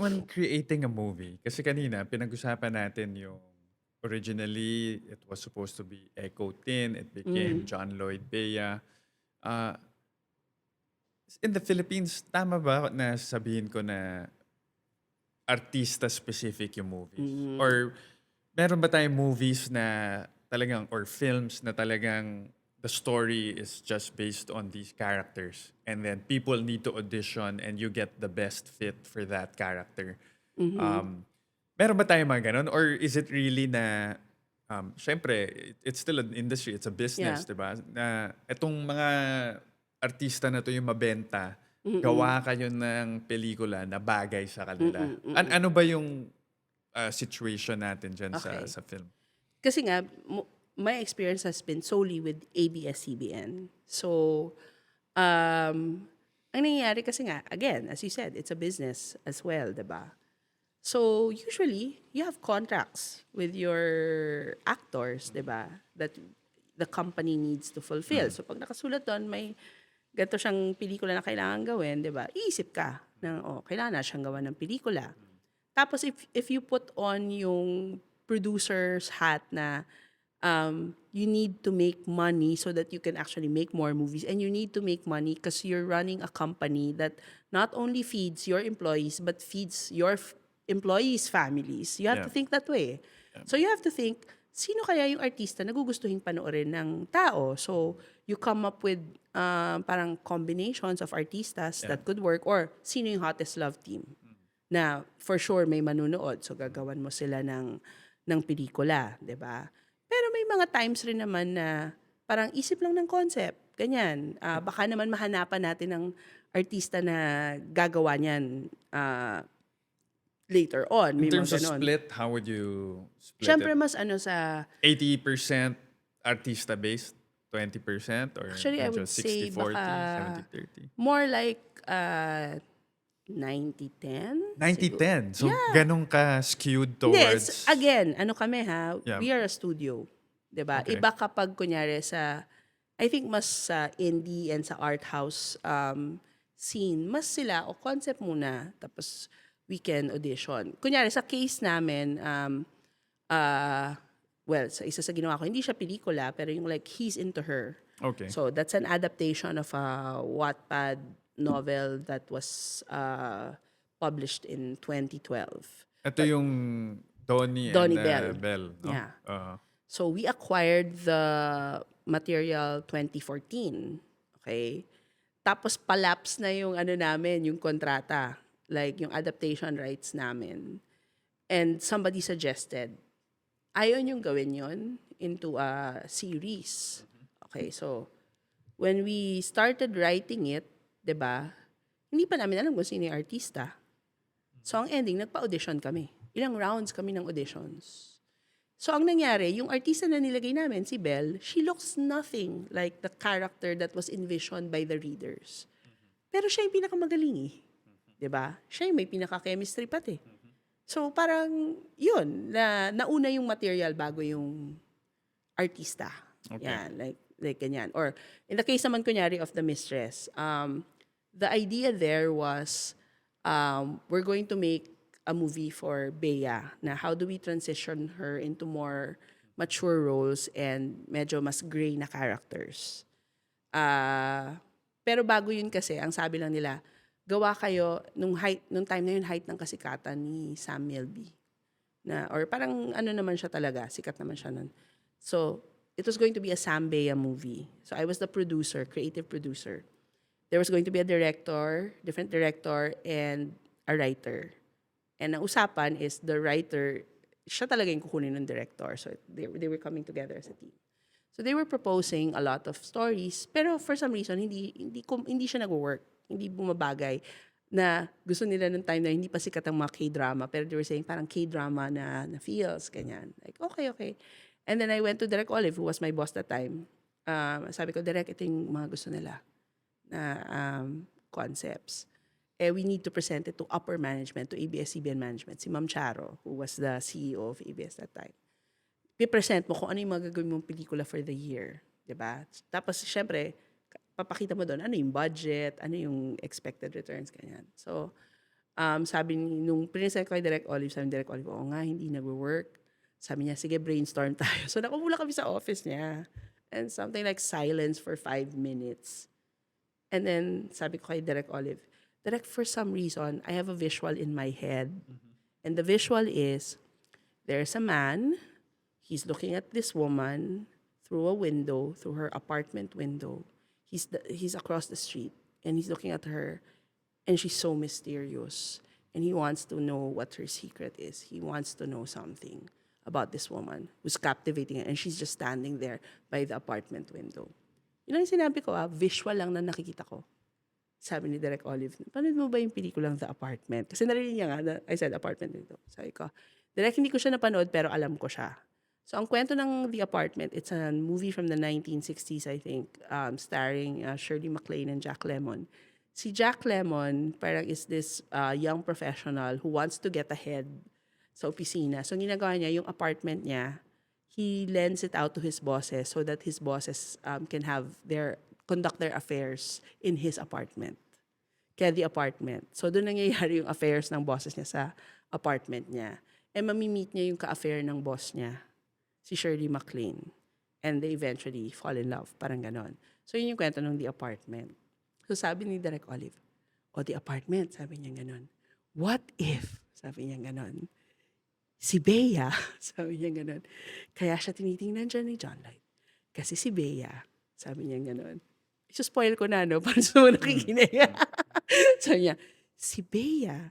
when creating a movie, kasi kanina pinag-usapan natin yung originally it was supposed to be Echo Tin, it became Mm. John Lloyd Bea. Uh, in the Philippines, tama ba na sabihin ko na artista-specific yung movies? Mm. Or meron ba tayong movies na talagang or films na talagang the story is just based on these characters and then people need to audition and you get the best fit for that character? Mhm. Um, meron ba tayong mga ganun? Or is it really na, syempre, it's still an industry, it's a Yeah. business, di ba? Na itong mga artista na to yung mabenta, Mm. gawa kayo ng pelikula na bagay sa kanila. Mm, mm. Ano ba yung situation natin dyan Okey. sa film? Kasi nga my experience has been solely with ABS-CBN. So, ang nangyayari kasi nga, again, as you said, it's a business as well, 'di ba? So, usually, you have contracts with your actors, 'di ba? That the company needs to fulfill. Mm. So, pag nakasulat do'n may ganito siyang pelikula na kailangan gawin, 'di ba? Iisip ka na, oh, kailangan na siyang gawan ng pelikula. Tapos if you put on yung producer's hat na you need to make money so that you can actually make more movies, and you need to make money because you're running a company that not only feeds your employees but feeds your employees' families. You have Yeah. to think that way. Yeah. So you have to think, sino kaya yung artista na gugustuhin panoorin ng tao? So you come up with parang combinations of artistas Yeah. that could work, or sino yung hottest love team na for sure may manunood. So gagawan mo sila ng pelikula, 'di ba? Pero may mga times rin naman na parang isip lang ng concept, ganyan. Baka naman mahanapan natin ng artista na gagawa niyan later on, In may terms of mga ganon. split, how would you split Siyempre it? mas ano sa 80% artista-based, 20%, or actually I medyo would say baka 60-40, 70-30? more like 90-10 siguro. 90-10. So, Yeah. ganun ka skewed Hindi, towards... again, ano kami ha, Yeah. we are a studio, 'di ba? Okay. Iba kapag kunyari sa I think mas sa indie and sa art house scene, mas sila o concept muna tapos we can audition. Kunyari sa case namin well, sa isa sa ginawa ko, hindi siya pelikula pero yung like He's Into Her. Okay. So that's an adaptation of a Wattpad novel that was published in 2012. Ito But yung Donnie and Donnie Bell. Belle, no? Yeah. So we acquired the material 2014. Okay? Tapos palapse na yung ano namin, yung kontrata, like yung adaptation rights namin. And somebody suggested, ayaw yung gawin yon into a series. Okay, so when we started writing it, 'di ba? Hindi pa namin alam kung sino yung artista. So ang ending, nagpa-audition kami. Ilang rounds kami ng auditions. So ang nangyari, yung artista na nilagay namin, si Belle, she looks nothing like the character that was envisioned by the readers. Pero siya yung pinakamagaling eh. 'Di ba? Siya yung may pinaka-chemistry pati. So parang yun, na nauna yung material bago yung artista. Okay. Yan, like ganyan. Or in the case naman kunyari of The Mistress, the idea there was we're going to make a movie for Bea na how do we transition her into more mature roles and medyo mas gray na characters. Pero bago yun kasi, ang sabi lang nila, gawa kayo nung time na yun, height ng kasikatan ni Sam Milby. Or parang ano naman siya talaga, sikat naman siya nun. So, it was going to be a Sam Bea movie. So, I was the producer, creative producer. There was going to be a director, different director, and a writer. And ang usapan is the writer, siya talaga yung kukunin ng director. So, they were coming together as a team. So, they were proposing a lot of stories, pero for some reason, hindi siya nag-work. Hindi bumabagay na gusto nila ng time na hindi pa sikat ang mga K-drama, pero they were saying parang K-drama na feels, ganyan. Like, okay. And then I went to Direk Olive, who was my boss that time. Sabi ko, Direk, ito yung mga gusto nila na concepts. We need to present it to upper management, to ABS-CBN management. Si Ma'am Charo, who was the CEO of ABS that time. I-present mo kung ano yung magagawin mong pelikula for the year. Diba? Tapos, syempre, papakita mo doon ano yung budget, ano yung expected returns, ganyan. So, Sabi nung prinesent ko kay Direk Olive, sabi ni Direk Olive, oo nga, hindi nagwo-work. Sabi niya, sige, brainstorm tayo. So, nakapula kami sa office niya. And something like silence for 5 minutes. And then, sabi ko kay Direk Olive, Direk, for some reason, I have a visual in my head. And the visual is, there's a man, he's looking at this woman through a window, through her apartment window. He's across the street, and he's looking at her, and she's so mysterious. And he wants to know what her secret is. He wants to know something about this woman who's captivating her, and she's just standing there by the apartment window. Yun ang sinabi ko, visual lang na nakikita ko. Sabi ni Direk Olive, panood mo ba yung pelikulang The Apartment? Kasi narinig niya nga, I said apartment window. Sabi ko, Direk, hindi ko siya napanood pero alam ko siya. So ang kwento ng The Apartment, it's a movie from the 1960s, I think, starring Shirley MacLaine and Jack Lemmon. Si Jack Lemmon parang is this young professional who wants to get ahead sa opisina. So ginagawa niya, yung apartment niya, he lends it out to his bosses so that his bosses can conduct their affairs in his apartment. Kaya The Apartment. So doon nangyayari yung affairs ng bosses niya sa apartment niya. And mamimit niya yung ka-affair ng boss niya, si Shirley MacLaine. And they eventually fall in love. Parang ganon. So yun yung kwento ng The Apartment. So sabi ni Direk Olive, The Apartment, sabi niya ganon. What if, sabi niya ganon, si Bea, sabi niya ganon, kaya siya tinitingnan dyan ni John Lloyd. Kasi si Bea, sabi niya ganon. Spoil ko na, no? Para sa mga nakikinig. Sabi niya, si Bea,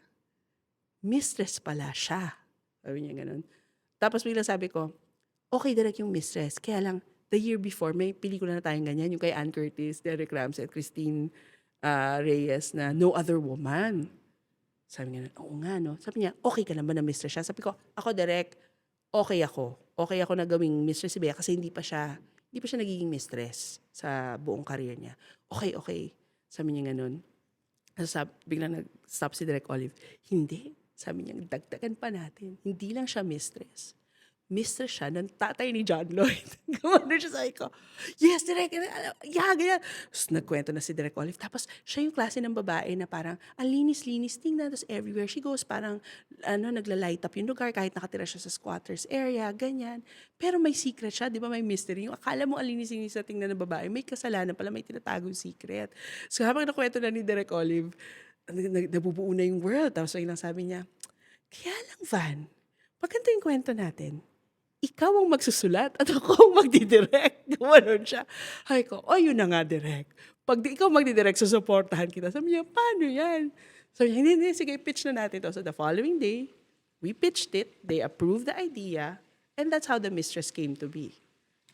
mistress pala siya. Sabi niya ganon. Tapos biglang sabi ko, okay, Direk yung mistress. Kaya lang, the year before, may pelikula na tayong ganyan, yung kay Ann Curtis, Derek Ramsey, at Christine Reyes na No Other Woman. Sabi niya, oo nga, no? Sabi niya, okay ka naman na mistress siya? Sabi ko, ako, Direk, okay ako. Okay ako na gawing mistress si Bea kasi hindi pa siya nagiging mistress sa buong career niya. Okay. Sabi niya ganun. Biglang nag-stop si Direk Olive. Hindi. Sabi niya, dagdagan pa natin. Hindi lang siya mistress. Mistress siya ng tatay ni John Lloyd. Gumano siya, sabi ko, yes, Direk, yeah, ganyan. Tapos nagkwento na si Direk Olive. Tapos siya yung klase ng babae na parang, ang linis-linis, tingnan, tapos everywhere she goes, parang, nagla-light up yung lugar kahit nakatira siya sa squatters area, ganyan. Pero may secret siya, di ba, may mystery. Yung akala mo ang linis-linis na tingnan ng babae, may kasalanan pala, may tinatagong secret. So habang nakwento na ni Direk Olive, nabubuo na yung world. Tapos lang sabi niya, kaya lang, Van, pagkanta yung kwento natin, ikaw ang magsusulat at ako ang magdidirect. Gumanon siya. Hay ko, yun na nga, direct. Pag ikaw magdidirect, susuportahan kita. Sabi niya, paano yan? Sabi niya, hindi, sige, pitch na natin to. So the following day, we pitched it, they approved the idea, and that's how The Mistress came to be.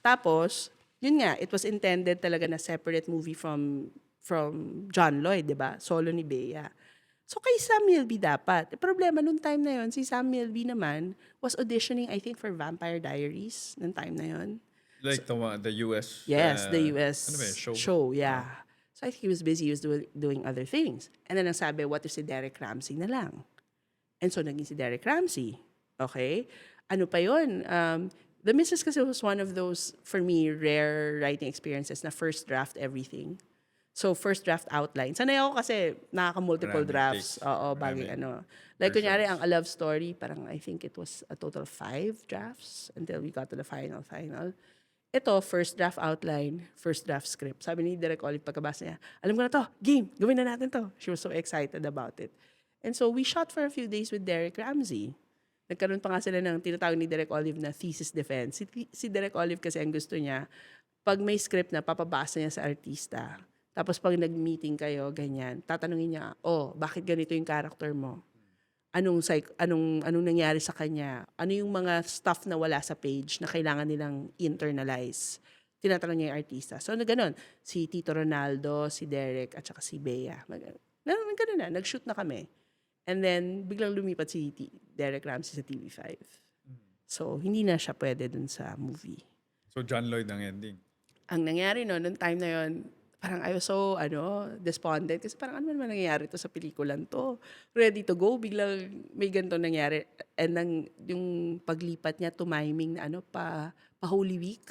Tapos, yun nga, it was intended talaga na separate movie from John Lloyd, di ba? Solo ni Bea. So kay Sam Milby dapat. Problema nung time na yon, si Sam Milby naman was auditioning, I think, for Vampire Diaries nung time na yon. Like the US. Yes, the US ano ba yun, show? show, yeah. So I think he was busy, he was doing other things. And then ang sabi, what if si Derek Ramsey na lang? And so naging si Derek Ramsey. Okay? Ano pa yun? The Mistress kasi was one of those, for me, rare writing experiences na first draft everything. So, first draft outline. Sanay ako kasi nakaka-multiple Marami drafts. takes. Oo, bagay Marami Like, kunyari, versions. ang A Love Story, parang I think it was a total of 5 drafts until we got to the final. Ito, first draft outline, first draft script. Sabi ni Direk Olive pagkabasa niya, alam ko na to, game, gawin na natin to. She was so excited about it. And so, we shot for a few days with Derek Ramsey. Nagkaroon pa nga sila ng tinatawag ni Direk Olive na thesis defense. Si Direk Olive kasi ang gusto niya, pag may script na, papabasa niya sa artista. Tapos pag nag-meeting kayo, ganyan, tatanungin niya, bakit ganito yung character mo? Anong nangyari sa kanya? Ano yung mga stuff na wala sa page na kailangan nilang internalize? Tinatanong niya yung artista. So, ganun. Si Tito Ronaldo, si Derek, at saka si Bea. Ganun na. Nag-shoot na kami. And then, biglang lumipat si Derek Ramsey sa TV5. So, hindi na siya pwede dun sa movie. So John Lloyd ang ending. Ang nangyari noong time na yon, parang I was so, despondent. Kasi parang ano naman nangyayari to sa pelikulan to? Ready to go, biglang may ganito nangyari. And yung paglipat niya, tumiming na pa Holy Week.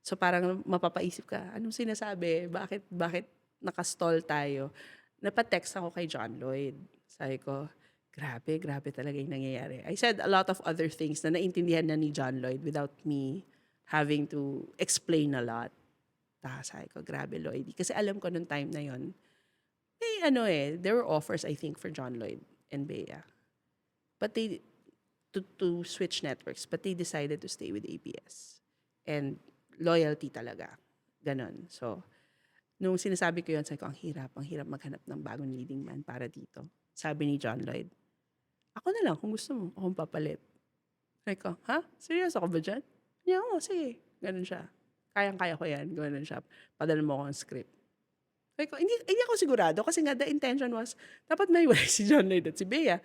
So parang mapapaisip ka, anong sinasabi? Bakit nakastall tayo? Napatext ako kay John Lloyd. Sabi ko, Grabe talaga yung nangyayari. I said a lot of other things na naintindihan na ni John Lloyd without me having to explain a lot. Sabi ko, grabe Lloyd. Kasi alam ko nung time na yon, there were offers I think for John Lloyd and Bea. But they, to switch networks, but they decided to stay with ABS. And loyalty talaga. Ganon. So, nung sinasabi ko yun, sabi ko, ang hirap maghanap ng bagong leading man para dito. Sabi ni John Lloyd, ako na lang, kung gusto mo, akong papalit. Sabi ko, ha? Seryoso ako ba dyan? Yeah, oo, sige. Ganun siya. Kayang-kaya ko yan. Ganun siya. Padala mo ako ang script. Sabi ko, hindi ako sigurado kasi nga the intention was, dapat may wala si John Lloyd at si Bea.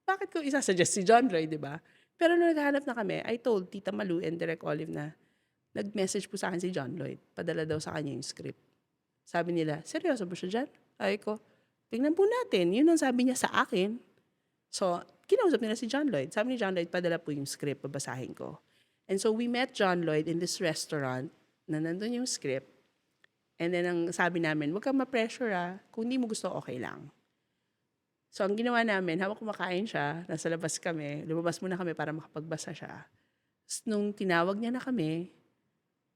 Bakit ko isasuggest si John Lloyd, di ba? Pero nung naghahanap na kami, I told Tita Malu and Direk Olive na nag-message po sa akin si John Lloyd. Padala daw sa kanya yung script. Sabi nila, seryoso ba siya dyan? Sabi ko, tingnan po natin. Yun ang sabi niya sa akin. So, kinausap nila si John Lloyd. Sabi ni John Lloyd, padala po yung script, babasahin ko. And so, we met John Lloyd in this restaurant na nandun yung script. And then, ang sabi namin, huwag kang ma-pressure kung hindi mo gusto, okay lang. So, ang ginawa namin, habang kumakain siya, nasa labas kami, lumabas muna kami para makapagbasa siya. Tapos, nung tinawag niya na kami,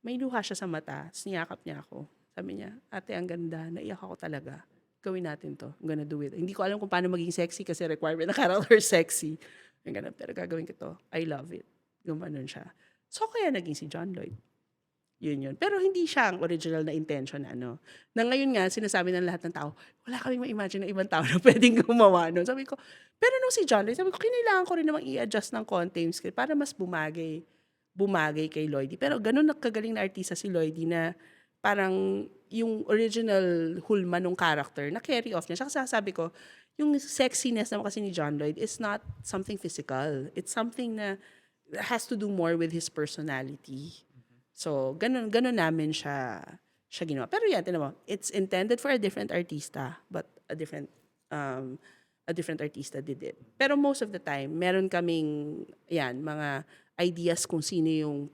may luha siya sa mata, tapos niyakap niya ako. Sabi niya, ate, ang ganda, naiyak ako talaga. Gawin natin to. I'm gonna do it. Hindi ko alam kung paano maging sexy kasi requirement na character sexy. Pero gagawin ko to. I love it. Gumanon siya. So, kaya naging si John Lloyd. Yun. Pero hindi siya ang original na intention na Na ngayon nga, sinasabi ng lahat ng tao, wala kaming ma-imagine na ibang tao na pwedeng gumawa nun. Sabi ko, pero nung si John Lloyd, sabi ko, kinailangan ko rin namang i-adjust ng konti yung script para mas bumagay kay Lloydie. Pero ganun nakagaling na artista si Lloydie na parang yung original hulma nung character na carry off niya. Saka sabi ko, yung sexiness naman kasi ni John Lloyd is not something physical. It's something na has to do more with his personality. So, ganun namin siya ginawa. Pero yan, tinan mo, it's intended for a different artista, but a different artista did it. Pero most of the time, meron kaming, mga ideas kung sino yung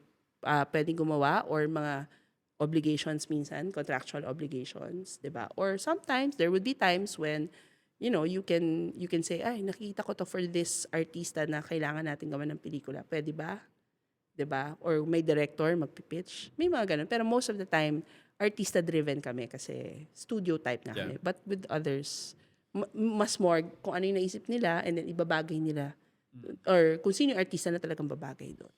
pwedeng gumawa or mga obligations minsan, contractual obligations, 'di ba? Or sometimes there would be times when you can say, ay, nakikita ko to for this artista na kailangan natin gawan ng pelikula. Pwede ba? 'Di ba? Or may director magpipitch. May mga ganun. Pero most of the time, artista-driven kami kasi studio type na kami. But with others, mas more kung ano yung naisip nila and then ibabagay nila. Or kung sino yung artista na talagang babagay doon.